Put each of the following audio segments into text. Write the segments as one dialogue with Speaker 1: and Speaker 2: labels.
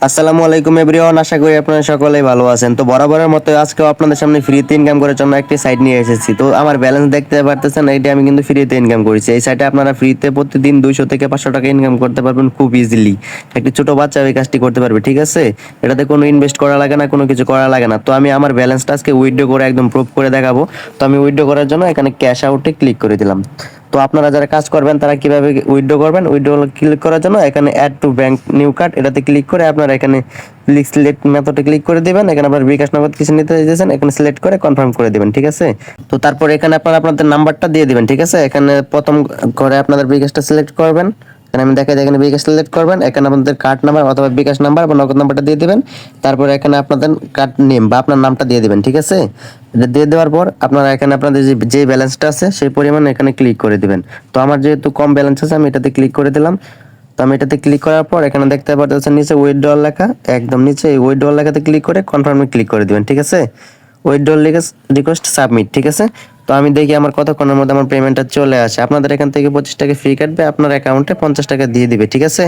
Speaker 1: আসসালামু আলাইকুম এভরিওয়ান, আশা করি আপনারা সকলেই ভালো আছেন। তো বরাবরের মতো আজকেও আপনাদের সামনে ফ্রিতে ইনকাম করার জন্য একটি সাইট নিয়ে এসেছি। তো আমার ব্যালেন্স দেখতে পারতেছেন, এইটা আমি কিন্তু ফ্রিতে ইনকাম করেছি। এই সাইটে আপনারা ফ্রিতে প্রতিদিন 200 থেকে 500 টাকা ইনকাম করতে পারবেন খুব ইজিলি। একটি ছোট বাচ্চা এই কাজটি করতে পারবে, ঠিক আছে? এটাতে কোনো ইনভেস্ট করা লাগে না, কোনো কিছু করা লাগে না। তো আমি আমার ব্যালেন্সটা আজকে উইথড্র করে একদম প্রুফ করে দেখাবো। তো আমি উইথড্র করার জন্য এখানে ক্যাশ আউটে ক্লিক করে দিলাম। তো আপনারা যারা কাজ করবেন তারা কিভাবে উইথড্র করবেন, উইথড্র ক্লিক করার জন্য এখানে add to bank new card এটাতে ক্লিক করে আপনারা এখানে সিলেক্ট মেথডে ক্লিক করে দিবেন। এখানে আপনার বিকাশ নগদ কিছু নিতে চাইছেন, এখানে সিলেক্ট করে কনফার্ম করে দিবেন, ঠিক আছে? তো তারপর এখানে আপনারা আপনাদের নাম্বারটা দিয়ে দিবেন, ঠিক আছে? এখানে প্রথম করে আপনাদের বিকাশটা সিলেক্ট করবেন। এখানে আমি দেখাই, এখানে বিকাশ সিলেক্ট করবেন। এখানে আপনাদের কার্ড নাম্বার অথবা বিকাশ নাম্বার বা নগদ নাম্বারটা দিয়ে দিবেন। তারপর এখানে আপনাদের কার্ড নেম বা আপনার নামটা দিয়ে দিবেন, ঠিক আছে? এটা দিয়ে দেওয়ার পর আপনারা এখানে আপনাদের যে ব্যালেন্সটা আছে সেই পরিমাণ এখানে ক্লিক করে দিবেন। তো আমার যেহেতু কম ব্যালেন্স আছে আমি এটাতে ক্লিক করে দিলাম। তো আমি এটাতে ক্লিক করার পর এখানে দেখতে পাচ্ছেন নিচে উইথড্রল লেখা, একদম নিচে এই উইথড্রল লেখাতে ক্লিক করে কনফার্মে ক্লিক করে দিবেন, ঠিক আছে? উইথড্রল রিকোয়েস্ট সাবমিট, ঠিক আছে? তো আমি দেখি আমার কতক্ষণের মধ্যে আমার পেমেন্টটা চলে আসে। আপনাদের এখান থেকে 25 টাকা ফ্রি কাটবে, আপনার অ্যাকাউন্টে 50 টাকা দিয়ে দিবে, ঠিক আছে?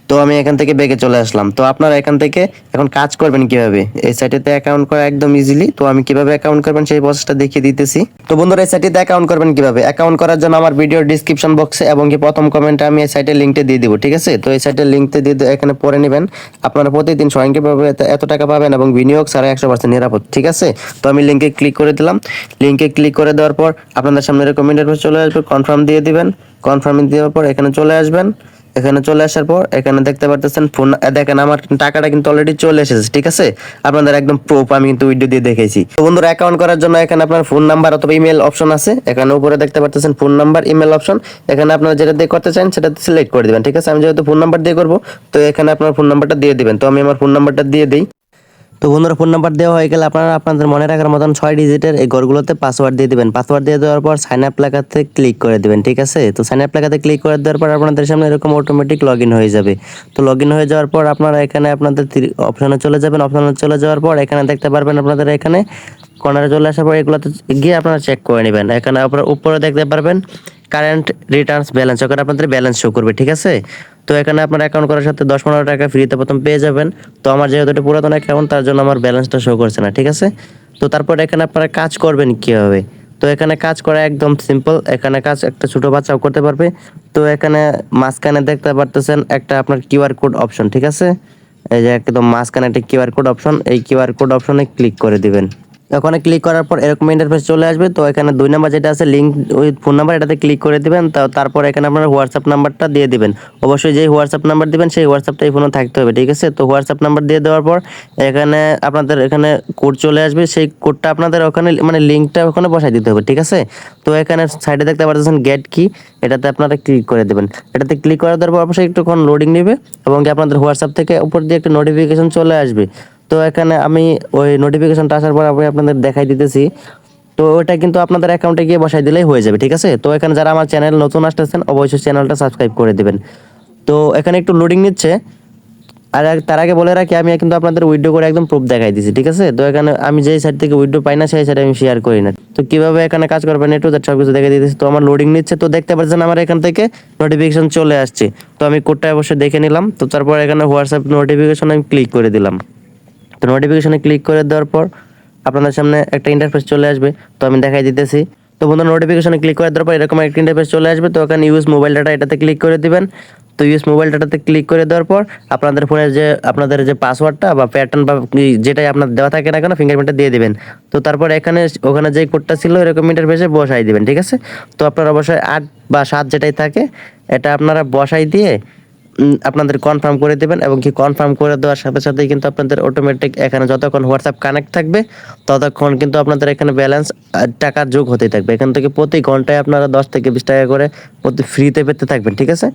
Speaker 1: তো আমি এখান থেকে ব্যাকে চলে আসলাম। তো আপনারা এখান থেকে এখন কাজ করবেন কিভাবে, এই সাইটেতে অ্যাকাউন্ট করা একদম ইজিলি। তো আমি কিভাবে অ্যাকাউন্ট করবেন সেই প্রসেসটা দেখিয়ে দিতেছি। তো বন্ধুরা, এই সাইটেতে অ্যাকাউন্ট করবেন কিভাবে, অ্যাকাউন্ট করার জন্য আমার ভিডিওর ডিসক্রিপশন বক্সে এবং কি প্রথম কমেন্টে আমি এই সাইটের লিঙ্কটা দিয়ে দিব, ঠিক আছে? তো এই সাইটের লিঙ্কটা দিয়ে এখানে পড়ে নেবেন। আপনারা প্রতিদিন স্বয়ংক্রিয়ভাবে এত টাকা পাবেন এবং বিনিয়োগ ছাড়া 100% নিরাপদ, ঠিক আছে? তো আমি লিঙ্কে ক্লিক করে দিলাম। লিঙ্কে ক্লিক করে দেওয়ার পর আপনাদের সামনে এরকম ইন্টারফেস চলে আসবে, কনফার্ম দিয়ে দিবেন। কনফার্ম দেওয়ার পর এখানে চলে আসবেন। এখানে চলে আসার পর এখানে দেখতে পারতেছেন ফোন, দেখেন আমার টাকাটা কিন্তু অলরেডি চলে এসেছে, ঠিক আছে? আপনাদের একদম প্রুফ আমি কিন্তু ভিডিও দিয়ে দেখেছি। তো বন্ধুরা, অ্যাকাউন্ট করার জন্য এখানে আপনার ফোন নাম্বার অথবা ইমেল অপশন আছে। এখানে উপরে দেখতে পারতেছেন ফোন নাম্বার, ইমেল অপশন। এখানে আপনারা যেটা দিয়ে করতে চান সেটা সিলেক্ট করে দিবেন, ঠিক আছে? আমি যেহেতু ফোন নাম্বার দিয়ে করবো, তো এখানে আপনার ফোন নাম্বারটা দিয়ে দিবেন। তো আমি আমার ফোন নাম্বারটা দিয়ে দিই। তো বন্ধুরা, ফোন নাম্বার দেওয়া হয়ে গেলে আপনারা আপনাদের মনে রাখার মতন 6 ডিজিটের এই ঘরগুলোতে পাসওয়ার্ড দিয়ে দিবেন। পাসওয়ার্ড দিয়ে দেওয়ার পর সাইন আপ লেখাতে ক্লিক করে দিবেন, ঠিক আছে? তো সাইন আপ লেখাতে ক্লিক করে দেওয়ার পর আপনাদের সামনে এরকম অটোমেটিক লগ ইন হয়ে যাবে। তো লগ ইন হয়ে যাওয়ার পর আপনারা এখানে আপনাদের অপশনে চলে যাবেন। অপশনে চলে যাওয়ার পর এখানে দেখতে পারবেন আপনাদের এখানে কর্নারে চলে আসার পর এগুলোতে গিয়ে আপনারা চেক করে নেবেন। এখানে উপরে দেখতে পারবেন কারেন্ট রিটার্নস ব্যালেন্স, ওখানে আপনাদের ব্যালেন্স শো করবে, ঠিক আছে? তো এখানে আপনার অ্যাকাউন্ট করার সাথে 10-15 টাকা ফ্রিতে প্রথম পেয়ে যাবেন। তো আমার যেহেতু এটা পুরাতন অ্যাকাউন্ট তার জন্য আমার ব্যালেন্সটা শো করছে না, ঠিক আছে? তো তারপর এখানে আপনারা কাজ করবেন কীভাবে, তো এখানে কাজ করা একদম সিম্পল। এখানে কাজ একটা ছোটো বাচ্চাও করতে পারবে। তো এখানে মাঝখানে দেখতে পারতেছেন একটা আপনার কিউআর কোড অপশন, ঠিক আছে? এই যে একদম মাঝখানে একটা কিউআর কোড অপশন, এই কিউআর কোড অপশনে ক্লিক করে দিবেন। ওখানে ক্লিক করার পর এরকম ইন্টারফেস চলে আসবে। তো এখানে 2 নাম্বার যেটা আছে লিঙ্ক উইথ ফোন নাম্বার, এটাতে ক্লিক করে দিবেন। তারপর এখানে আপনার হোয়াটসঅ্যাপ নাম্বারটা দিয়ে দিবেন। অবশ্যই যেই হোয়াটসঅ্যাপ নাম্বার দিবেন সেই হোয়াটসঅ্যাপটা এই ফোনে থাকতে হবে, ঠিক আছে? তো হোয়াটসঅ্যাপ নাম্বার দিয়ে দেওয়ার পর এখানে আপনাদের এখানে কোড চলে আসবে। সেই কোডটা আপনাদের ওখানে মানে লিঙ্কটা ওখানে বসাই দিতে হবে, ঠিক আছে? তো এখানে সাইডে দেখতে পাচ্ছেন গেট কি, এটাতে আপনারা ক্লিক করে দেবেন। এটাতে ক্লিক করে দেওয়ার পর অবশ্যই একটুক্ষণ লোডিং নেবে এবং আপনাদের হোয়াটসঅ্যাপ থেকে উপর দিয়ে একটা নোটিফিকেশন চলে আসবে। তো এখানে আমি ওই নোটিফিকেশনটা আসার পর আমি আপনাদের দেখাই দিতেছি। তো ওটা কিন্তু আপনাদের অ্যাকাউন্টে গিয়ে বসাই দিলেই হয়ে যাবে, ঠিক আছে? তো এখানে যারা আমার চ্যানেল নতুন আসতেছেন অবশ্যই চ্যানেলটা সাবস্ক্রাইব করে দিবেন। তো এখানে একটু লোডিং নিচ্ছে। আর তার আগে বলে রাখি, আমি কিন্তু আপনাদের উইথড্র করে একদম প্রুফ দেখাই দিচ্ছি, ঠিক আছে? তো এখানে আমি যেই সাইট থেকে উইথড্র পাই না সেই সাইটে আমি শেয়ার করি না। তো কিভাবে এখানে কাজ করবেন একটু সব কিছু দেখাই দিতেছি। তো আমার লোডিং নিচ্ছে, তো দেখতে পাচ্ছেন আমার এখান থেকে নোটিফিকেশন চলে আসছে। তো আমি কোডটা অবশ্যই দেখে নিলাম। তো তারপর এখানে হোয়াটসঅ্যাপ নোটিফিকেশন আমি ক্লিক করে দিলাম। তো নোটিফিকেশনে ক্লিক করে দেওয়ার পর আপনাদের সামনে একটা ইন্টারফেস চলে আসবে। তো আমি দেখাই দিতেছি। তো বন্ধু, নোটিফিকেশনে ক্লিক করে দেওয়ার পর এরকম একটা ইন্টারফেস চলে আসবে। তো ওখানে ইউজ মোবাইল ডাটা এটাতে ক্লিক করে দিবেন। তো ইউজ মোবাইল ডাটাতে ক্লিক করে দেওয়ার পর আপনাদের ফোনের যে আপনাদের যে পাসওয়ার্ডটা বা প্যাটার্ন বা যেটাই আপনার দেওয়া থাকে না কেন ফিঙ্গারপ্রিন্টটা দিয়ে দিবেন। তো তারপর ওখানে যে কোডটা ছিল এরকম ইন্টারফেসে বসাই দিবেন, ঠিক আছে? তো আপনারা অবশ্যই 8 বা 7 যেটাই থাকে এটা আপনারা বসাই দিয়ে আপনাদের কনফার্ম করে দেবেন। এবং কি কনফার্ম করে দেওয়ার সাথে সাথেই কিন্তু আপনাদের অটোমেটিক এখানে যতক্ষণ হোয়াটসঅ্যাপ কানেক্ট থাকবে ততক্ষণ কিন্তু আপনাদের এখানে ব্যালেন্স টাকা যোগ হতেই থাকবে। এখান থেকে প্রতি ঘন্টায় আপনারা 10 থেকে 20 টাকা করে প্রতি ফ্রিতে পেতে থাকবেন, ঠিক আছে?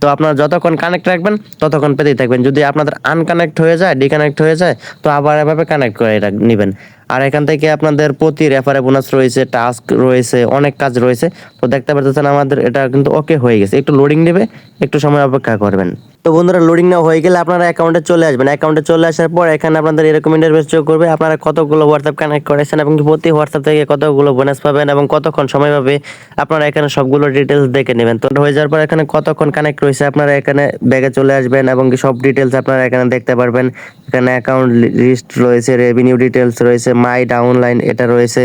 Speaker 1: তো আপনারা যতক্ষণ কানেক্ট রাখবেন ততক্ষণ পেতেই থাকবেন। যদি আপনাদের আনকানেক্ট হয়ে যায়, ডিকানেক্ট হয়ে যায়, তো আবার এভাবে কানেক্ট করে নেবেন। আর এখান থেকে আপনাদের প্রতি রেফারে বোনাস রয়েছে, টাস্ক রয়েছে, অনেক কাজ রয়েছে। তো দেখতে পাচ্ছেন আমাদের এটা কিন্তু ওকে হয়ে গেছে। একটু লোডিং নেবে, একটু সময় অপেক্ষা করবেন। তো বন্ধুরা লোডিং না হয়ে গেলে আপনারা অ্যাকাউন্টে চলে আসবেন। অ্যাকাউন্টে চলে আসার পর এখানে আপনাদের এরকম ইন্টারফেস শো করবে, আপনারা কতগুলো হোয়াটসঅ্যাপ কানেক্ট করেছেন এবং প্রতি হোয়াটসঅ্যাপ থেকে কতগুলো বোনাস পাবেন এবং কতক্ষণ সময় পাবে, আপনারা এখানে সবগুলো ডিটেলস দেখে নেবেন। তো হয়ে যাওয়ার পর এখানে কতক্ষণ কানেক্ট রয়েছে আপনারা এখানে ব্যাগে চলে আসবেন এবং কি সব ডিটেলস আপনারা এখানে দেখতে পারবেন। এখানে অ্যাকাউন্ট লিস্ট রয়েছে, রেভিনিউ ডিটেলস রয়েছে, মাই ডাউনলাইন এটা রয়েছে।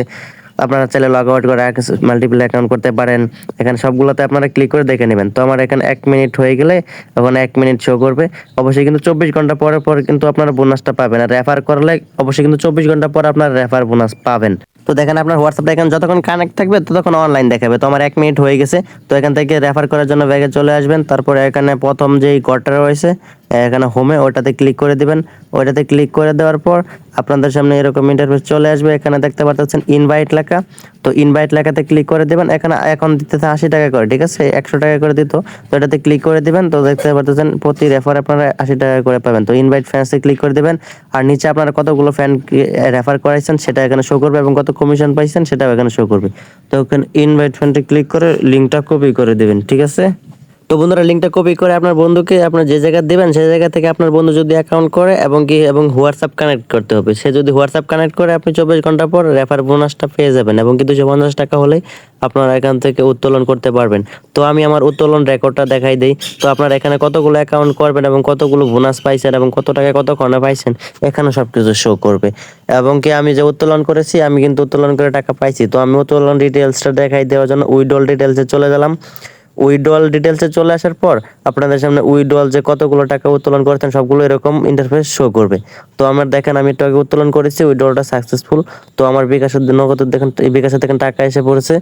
Speaker 1: আপনারা চাইলে লগ আউট করে মাল্টিপল অ্যাকাউন্ট করতে পারেন। এখানে সবগুলোতে আপনারা ক্লিক করে দেখে নেবেন। তো আমার এখানে 1 মিনিট হয়ে গেলে ওখানে 1 মিনিট শো করবে। অবশ্যই কিন্তু 24 ঘন্টা পর পর কিন্তু আপনারা বোনাসটা পাবেন, আর রেফার করলে অবশ্যই কিন্তু 24 ঘন্টা পর আপনার রেফার বোনাস পাবেন। তো দেখেন আপনার হোয়াটসঅ্যাপটা এখানে যতক্ষণ কানেক্ট থাকবে ততক্ষণ অনলাইন দেখাবে। তো আমার 1 মিনিট হয়ে গেছে। তো এখান থেকে রেফার করার জন্য ব্যাগে চলে আসবেন। তারপরে এখানে প্রথম যেই ঘরটা রয়েছে এখানে হোমে ওটাতে ক্লিক করে দিবেন। ওইটাতে ক্লিক করে দেওয়ার পর আপনাদের সামনে এরকম ইন্টারফেস চলে আসবে। এখানে দেখতে পাচ্ছেন ইনভাইট লেখা, তো ইনভাইট লেখাতে ক্লিক করে দেবেন। এখানে এখন দিতে 80 টাকা করে, ঠিক আছে, 100 টাকা করে দিত। তো এটাতে ক্লিক করে দিবেন। তো দেখতে পাচ্ছেন প্রতি রেফার আপনারা 80 টাকা করে পাবেন। তো ইনভাইট ফ্রেন্ডসে ক্লিক করে দেবেন, আর নিচে আপনারা কতগুলো ফ্রেন্ড রেফার করাইছেন সেটা এখানে শো করবে এবং কত কমিশন পাইছেন সেটাও এখানে শো করবে। তো ওখানে ইনভাইট ফ্রেন্ডে ক্লিক করে লিঙ্কটা কপি করে দেবেন, ঠিক আছে। তো বন্ধুরা লিঙ্কটা কপি করে আপনার বন্ধুকে আপনার যে জায়গায় দেবেন সেই জায়গা থেকে আপনার বন্ধু যদি অ্যাকাউন্ট করে এবং হোয়াটসঅ্যাপ কানেক্ট করতে হবে। সে যদি হোয়াটসঅ্যাপ কানেক্ট করে আপনি 24 ঘন্টা পর রেফার বোনাসটা পেয়ে যাবেন এবং কি 250 টাকা হলেই আপনারা এখান থেকে উত্তোলন করতে পারবেন। তো আমি আমার উত্তোলন রেকর্ডটা দেখাই দিই। তো আপনারা এখানে কতগুলো অ্যাকাউন্ট করবেন এবং কতগুলো বোনাস পাইছেন এবং কত টাকা কত ক্ষণে পাইছেন এখানে সব কিছু শো করবে। এবং কি আমি যে উত্তোলন করেছি আমি কিন্তু উত্তোলন করে টাকা পাইছি। তো আমি উত্তোলন ডিটেলসটা দেখাই দেওয়ার জন্য উইথড্রল ডিটেলসে চলে গেলাম। উইথড্রল ডিটেলসে চলে আসার পর আপনাদের সামনে উইথড্রল যে কতগুলো টাকা উত্তোলন করেছেন সবগুলো এরকম ইন্টারফেস শো করবে। তো আমার দেখেন আমি টাকা উত্তোলন করেছি, উইথড্রলটা সাকসেসফুল। তো আমার বিকাশের নগদ দেখেন বিকাশে দেখেন টাকা এসে পড়েছে।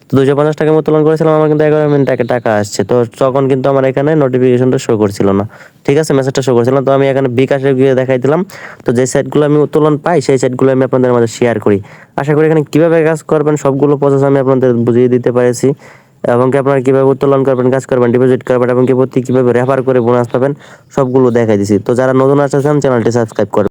Speaker 1: তো 250 টাকা উত্তোলন করেছিলাম, আমার কিন্তু 11 মিনিট টাকা আসছে। তো তখন কিন্তু আমার এখানে নোটিফিকেশনটা শো করছিল না, ঠিক আছে, মেসেজটা শো করছিল না। তো আমি এখানে বিকাশে গিয়ে দেখাই দিলাম। তো যে সাইটগুলো আমি উত্তোলন পাই সেই সাইটগুলো আমি আপনাদের মাঝে শেয়ার করি। আশা করি এখানে কীভাবে কাজ করবেন সবগুলো প্রসেস আমি আপনাদের বুঝিয়ে দিতে পেরেছি এবং কি আপনারা কীভাবে উত্তোলন করবেন, কাজ করবেন, ডিপোজিট করবেন এবং কি প্রতি কীভাবে রেফার করে বোনাস পাবেন সবগুলো দেখাই দিছি। তো যারা নতুন আসছেন চ্যানেলটি সাবস্ক্রাইব করবেন।